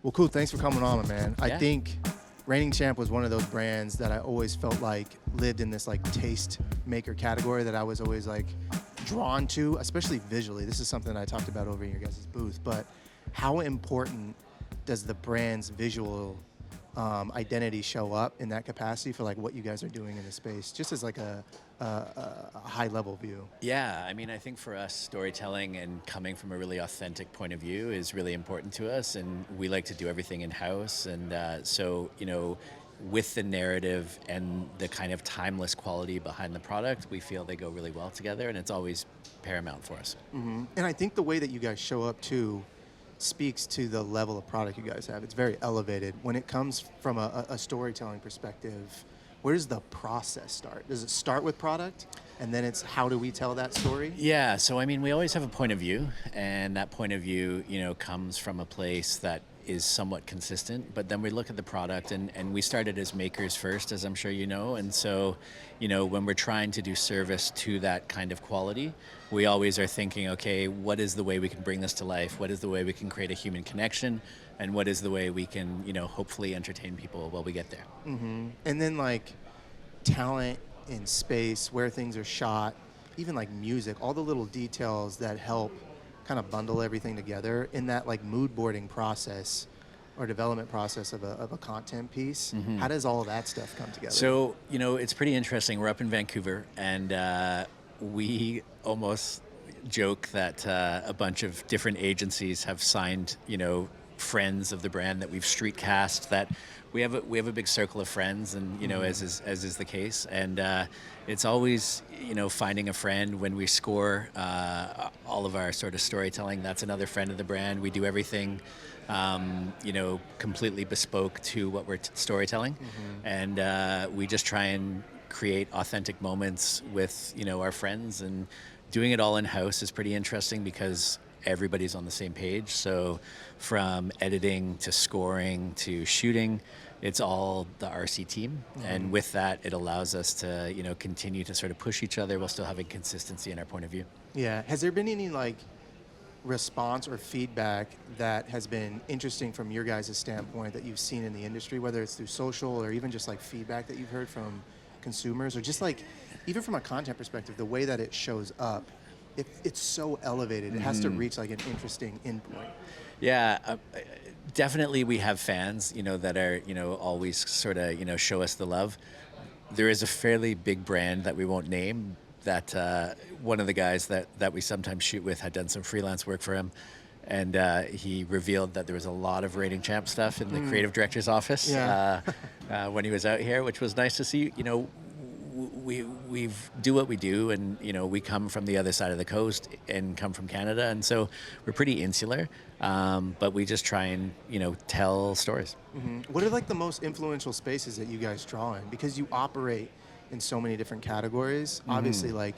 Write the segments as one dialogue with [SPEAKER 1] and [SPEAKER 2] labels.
[SPEAKER 1] Well, cool. Thanks for coming on, man. I
[SPEAKER 2] Yeah.
[SPEAKER 1] think Reigning Champ was one of those brands that I always felt like lived in this like taste maker category that I was always like drawn to, especially visually. This is something I talked about over in your guys' booth, but how important does the brand's visual identity show up in that capacity for like what you guys are doing in the space, just as like a high level view?
[SPEAKER 2] Yeah, I mean, I think for us, storytelling and coming from a really authentic point of view is really important to us, and we like to do everything in house. And with the narrative and the kind of timeless quality behind the product, we feel they go really well together, and it's always paramount for us.
[SPEAKER 1] And I think the way that you guys show up too speaks to the level of product you guys have. It's very elevated. When it comes from a storytelling perspective, where does the process start? Does it start with product and then it's how do we tell that story?
[SPEAKER 2] Yeah, so I mean, we always have a point of view, and that point of view, comes from a place that is somewhat consistent. But then we look at the product, and we started as makers first, as I'm sure you know. And so, when we're trying to do service to that kind of quality, we always are thinking, okay, what is the way we can bring this to life? What is the way we can create a human connection? And what is the way we can, hopefully entertain people while we get there?
[SPEAKER 1] And then like talent in space, where things are shot, even like music, all the little details that help kind of bundle everything together in that like mood boarding process or development process of a content piece. How does all of that stuff come together?
[SPEAKER 2] So, it's pretty interesting. We're up in Vancouver, and we almost joke that a bunch of different agencies have signed, friends of the brand that we've street cast, that we have a big circle of friends, and as is the case, and it's always finding a friend. When we score all of our sort of storytelling, that's another friend of the brand. We do everything completely bespoke to what we're storytelling, and we just try and create authentic moments with our friends, and doing it all in house is pretty interesting because everybody's on the same page. So from editing to scoring to shooting, it's all the RC team. And with that, it allows us to, continue to sort of push each other while still having consistency in our point of view.
[SPEAKER 1] Yeah. Has there been any like response or feedback that has been interesting from your guys' standpoint that you've seen in the industry, whether it's through social or even just like feedback that you've heard from consumers, or just like even from a content perspective, the way that it shows up? It's so elevated. It has to reach like an interesting endpoint.
[SPEAKER 2] Yeah, definitely we have fans, that are, always sort of, show us the love. There is a fairly big brand that we won't name that one of the guys that we sometimes shoot with had done some freelance work for him. And he revealed that there was a lot of Rating Champ stuff in the creative director's office when he was out here, which was nice to see. We do what we do, and we come from the other side of the coast and come from Canada, and so we're pretty insular, but we just try and tell stories.
[SPEAKER 1] What are like the most influential spaces that you guys draw in? Because you operate in so many different categories. Obviously, like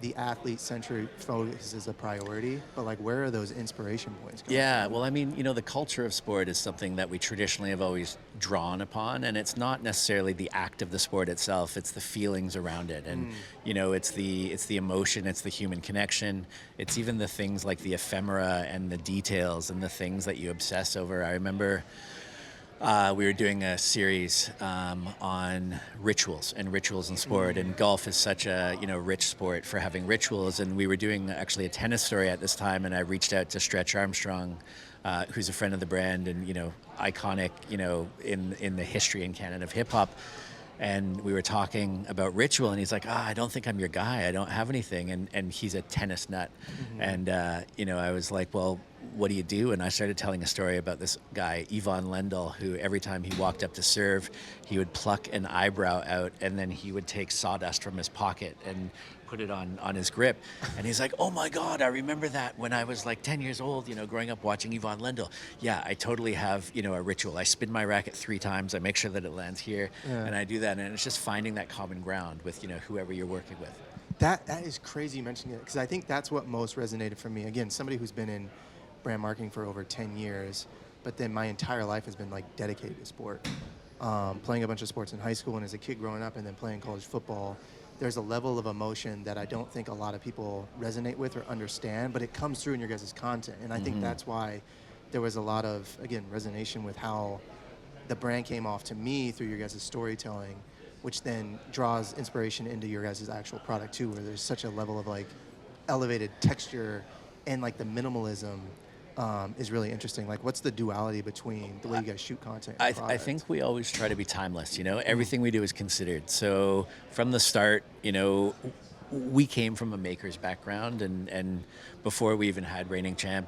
[SPEAKER 1] the athlete-centric focus is a priority, but like where are those inspiration points coming
[SPEAKER 2] Yeah,
[SPEAKER 1] from?
[SPEAKER 2] well, I mean, the culture of sport is something that we traditionally have always drawn upon, and it's not necessarily the act of the sport itself; it's the feelings around it, and it's the emotion, it's the human connection, it's even the things like the ephemera and the details and the things that you obsess over. I remember. We were doing a series on rituals in sport, and golf is such a rich sport for having rituals. And we were doing actually a tennis story at this time, and I reached out to Skratch Armstrong, who's a friend of the brand and iconic in the history in Canada of hip hop. And we were talking about ritual, and he's like, I don't think I'm your guy. I don't have anything. And he's a tennis nut. And, I was like, well, what do you do? And I started telling a story about this guy, Yvonne Lendl, who every time he walked up to serve, he would pluck an eyebrow out, and then he would take sawdust from his pocket and put it on his grip. And he's like, oh my God, I remember that when I was like 10 years old, growing up watching Yvonne Lendl. Yeah, I totally have, a ritual. I spin my racket 3 times. I make sure that it lands here, and I do that. And it's just finding that common ground with, whoever you're working with.
[SPEAKER 1] That is crazy you mentioning it, because I think that's what most resonated for me. Again, somebody who's been in brand marketing for over 10 years, but then my entire life has been like dedicated to sport. Playing a bunch of sports in high school and as a kid growing up, and then playing college football. There's a level of emotion that I don't think a lot of people resonate with or understand, but it comes through in your guys' content. And I think that's why there was a lot of, again, resonation with how the brand came off to me through your guys' storytelling, which then draws inspiration into your guys' actual product too, where there's such a level of like elevated texture and like the minimalism is really interesting. Like, what's the duality between the way you guys shoot content and
[SPEAKER 2] I
[SPEAKER 1] product?
[SPEAKER 2] think we always try to be timeless. Everything we do is considered. So from the start, we came from a maker's background, and before we even had Reigning Champ,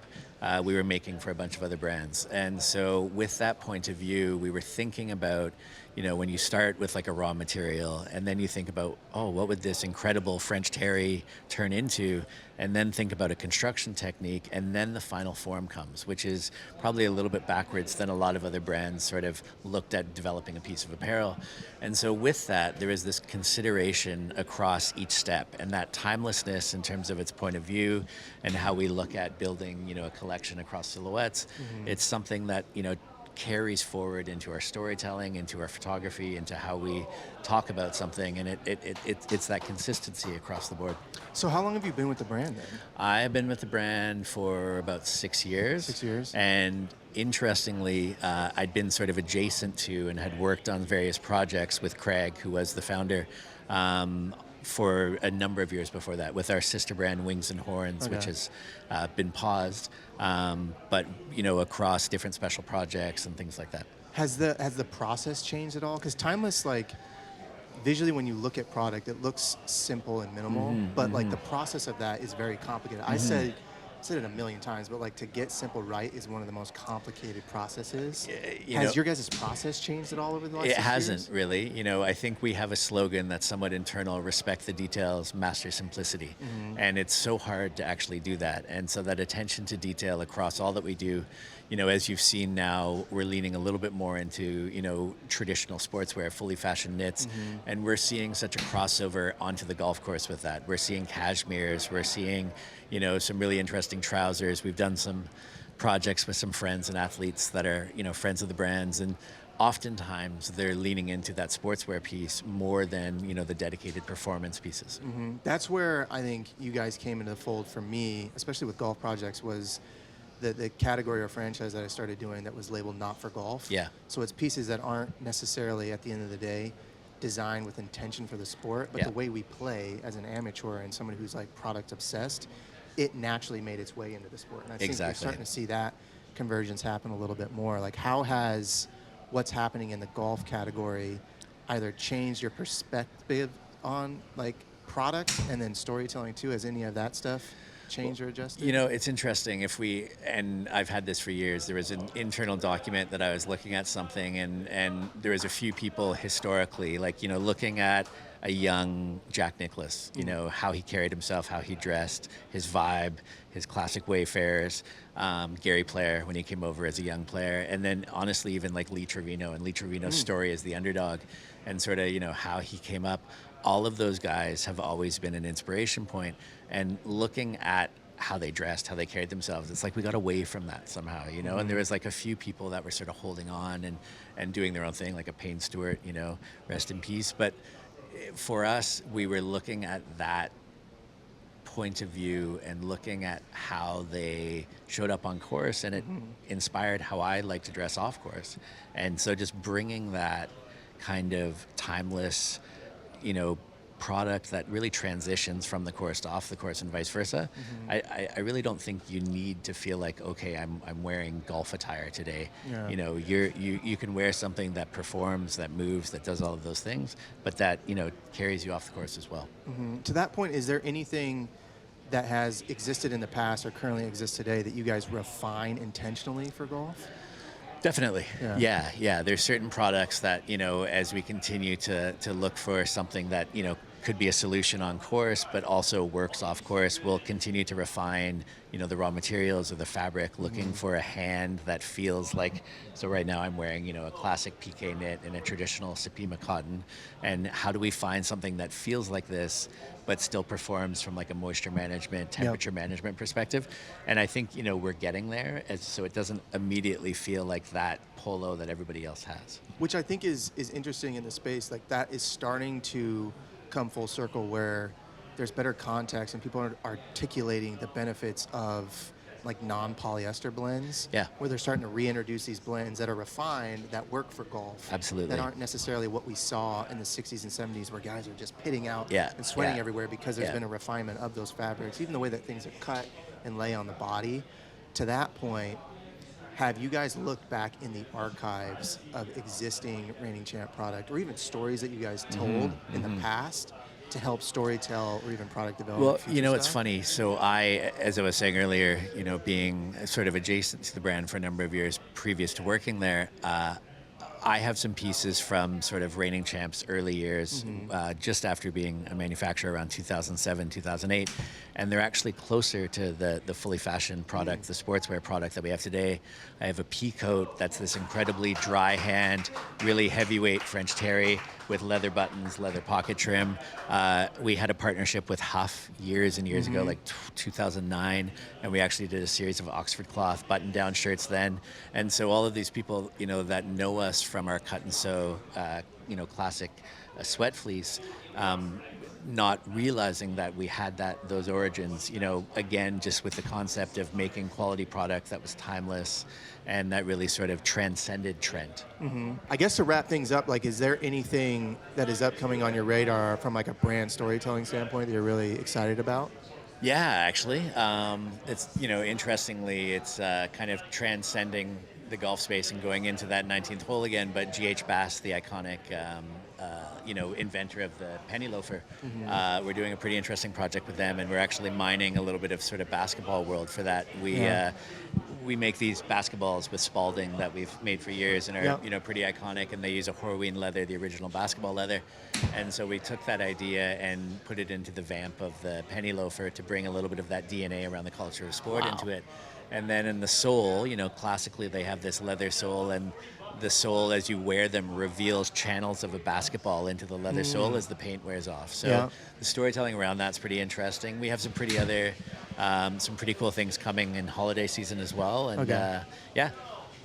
[SPEAKER 2] we were making for a bunch of other brands. And so with that point of view, we were thinking about, when you start with like a raw material and then you think about, oh, what would this incredible French terry turn into? And then think about a construction technique, and then the final form comes, which is probably a little bit backwards than a lot of other brands sort of looked at developing a piece of apparel. And so with that, there is this consideration across each step, and that timelessness in terms of its point of view and how we look at building, a collection across silhouettes. It's something that, carries forward into our storytelling, into our photography, into how we talk about something, and it's that consistency across the board.
[SPEAKER 1] So how long have you been with the brand then?
[SPEAKER 2] I've been with the brand for about 6 years.
[SPEAKER 1] 6 years.
[SPEAKER 2] And interestingly, I'd been sort of adjacent to and had worked on various projects with Craig, who was the founder, for a number of years before that, with our sister brand Wings and Horns, which has been paused, but across different special projects and things like that.
[SPEAKER 1] Has the process changed at all? Because timeless, like visually, when you look at product, it looks simple and minimal, but like the process of that is very complicated. I said it a million times, but like to get simple right is one of the most complicated processes. Has your guys' process changed at all over the last 6 years?
[SPEAKER 2] It hasn't really. I think we have a slogan that's somewhat internal: respect the details, master simplicity. And it's so hard to actually do that. And so that attention to detail across all that we do, as you've seen now, we're leaning a little bit more into, traditional sportswear, fully fashioned knits. And we're seeing such a crossover onto the golf course with that. We're seeing cashmeres, we're seeing, some really interesting trousers. We've done some projects with some friends and athletes that are, friends of the brands. And oftentimes they're leaning into that sportswear piece more than, the dedicated performance pieces.
[SPEAKER 1] That's where I think you guys came into the fold for me, especially with golf projects, was the category or franchise that I started doing that was labeled not for golf.
[SPEAKER 2] Yeah.
[SPEAKER 1] So it's pieces that aren't necessarily, at the end of the day, designed with intention for the sport, but the way we play as an amateur and someone who's like product obsessed, it naturally made its way into the sport. And I think you're starting to see that convergence happen a little bit more. Like, how has what's happening in the golf category either changed your perspective on like product and then storytelling too? Has any of that stuff changed or adjusted?
[SPEAKER 2] It's interesting. And I've had this for years, there was an internal document that I was looking at something, and there was a few people historically, like, looking at a young Jack Nicklaus, how he carried himself, how he dressed, his vibe, his classic Wayfarers, Gary Player when he came over as a young player, and then honestly even like Lee Trevino and Lee Trevino's story as the underdog, and sort of, how he came up. All of those guys have always been an inspiration point, and looking at how they dressed, how they carried themselves, it's like we got away from that somehow, and there was like a few people that were sort of holding on and doing their own thing, like a Payne Stewart, rest in peace. But for us, we were looking at that point of view and looking at how they showed up on course, and it inspired how I like to dress off course. And so just bringing that kind of timeless, product that really transitions from the course to off the course and vice versa. I really don't think you need to feel like, okay, I'm wearing golf attire today. You can wear something that performs, that moves, that does all of those things, but that carries you off the course as well.
[SPEAKER 1] To that point, is there anything that has existed in the past or currently exists today that you guys refine intentionally for golf?
[SPEAKER 2] Definitely. Yeah. There's certain products that, as we continue to look for something that, could be a solution on course, but also works off course, we'll continue to refine, the raw materials or the fabric, looking for a hand that feels like, so right now I'm wearing, a classic PK knit and a traditional Supima cotton. And how do we find something that feels like this, but still performs from like a moisture management, temperature management perspective? And I think, we're getting there, so it doesn't immediately feel like that polo that everybody else has.
[SPEAKER 1] Which I think is interesting in the space. Like, that is starting to come full circle, where there's better context and people are articulating the benefits of like non-polyester blends.
[SPEAKER 2] Yeah.
[SPEAKER 1] Where they're starting to reintroduce these blends that are refined that work for golf.
[SPEAKER 2] Absolutely.
[SPEAKER 1] That aren't necessarily what we saw in the 60s and 70s where guys are just pitting out
[SPEAKER 2] Yeah,
[SPEAKER 1] and sweating
[SPEAKER 2] yeah,
[SPEAKER 1] everywhere because there's
[SPEAKER 2] yeah.
[SPEAKER 1] been a refinement of those fabrics, even the way that things are cut and lay on the body. To that point, have you guys looked back in the archives of existing Reigning Champ product or even stories that you guys told in the past to help storytell or even product development?
[SPEAKER 2] Well,
[SPEAKER 1] future
[SPEAKER 2] you know, it's
[SPEAKER 1] stuff?
[SPEAKER 2] funny. So as I was saying earlier, you know, being sort of adjacent to the brand for a number of years previous to working there, I have some pieces from sort of Reigning Champ's early years, just after being a manufacturer around 2007, 2008. And they're actually closer to the fully fashioned product, the sportswear product that we have today. I have a pea coat that's this incredibly dry hand, really heavyweight French terry with leather buttons, leather pocket trim. We had a partnership with Huff years and years ago, like 2009, and we actually did a series of Oxford cloth button-down shirts then. And so all of these people, you know, that know us from our cut and sew, you know, classic sweat fleece, not realizing that we had those origins, you know, again, just with the concept of making quality product that was timeless and that really sort of transcended trend.
[SPEAKER 1] I guess to wrap things up, like, is there anything that is upcoming on your radar from like a brand storytelling standpoint that you're really excited about?
[SPEAKER 2] Yeah, actually, it's, you know, interestingly, it's kind of transcending the golf space and going into that 19th hole again. But G.H. Bass, the iconic, you know, inventor of the penny loafer, we're doing a pretty interesting project with them, and we're actually mining a little bit of sort of basketball world for that. We make these basketballs with Spalding that we've made for years and are you know, pretty iconic, and they use a Horween leather, the original basketball leather. And so we took that idea and put it into the vamp of the penny loafer to bring a little bit of that DNA around the culture of sport into it. And then in the sole, you know, classically they have this leather sole, and the sole, as you wear them, reveals channels of a basketball into the leather sole as the paint wears off. So the storytelling around that's pretty interesting. We have some pretty some pretty cool things coming in holiday season as well. And yeah.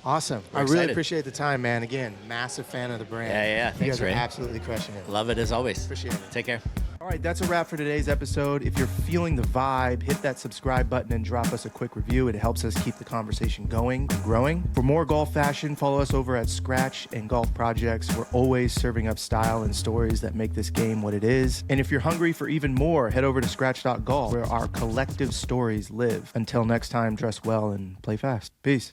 [SPEAKER 1] Awesome. I really appreciate the time, man. Again, massive fan of the brand.
[SPEAKER 2] Yeah.
[SPEAKER 1] You
[SPEAKER 2] Thanks,
[SPEAKER 1] guys are
[SPEAKER 2] Ray.
[SPEAKER 1] absolutely crushing it.
[SPEAKER 2] Love it as always.
[SPEAKER 1] Appreciate it.
[SPEAKER 2] Take care.
[SPEAKER 1] All right, that's a wrap for today's episode. If you're feeling the vibe, hit that subscribe button and drop us a quick review. It helps us keep the conversation going and growing. For more golf fashion, follow us over at Skratch and Golf Projects. We're always serving up style and stories that make this game what it is. And if you're hungry for even more, head over to Skratch.golf, where our collective stories live. Until next time, dress well and play fast. Peace.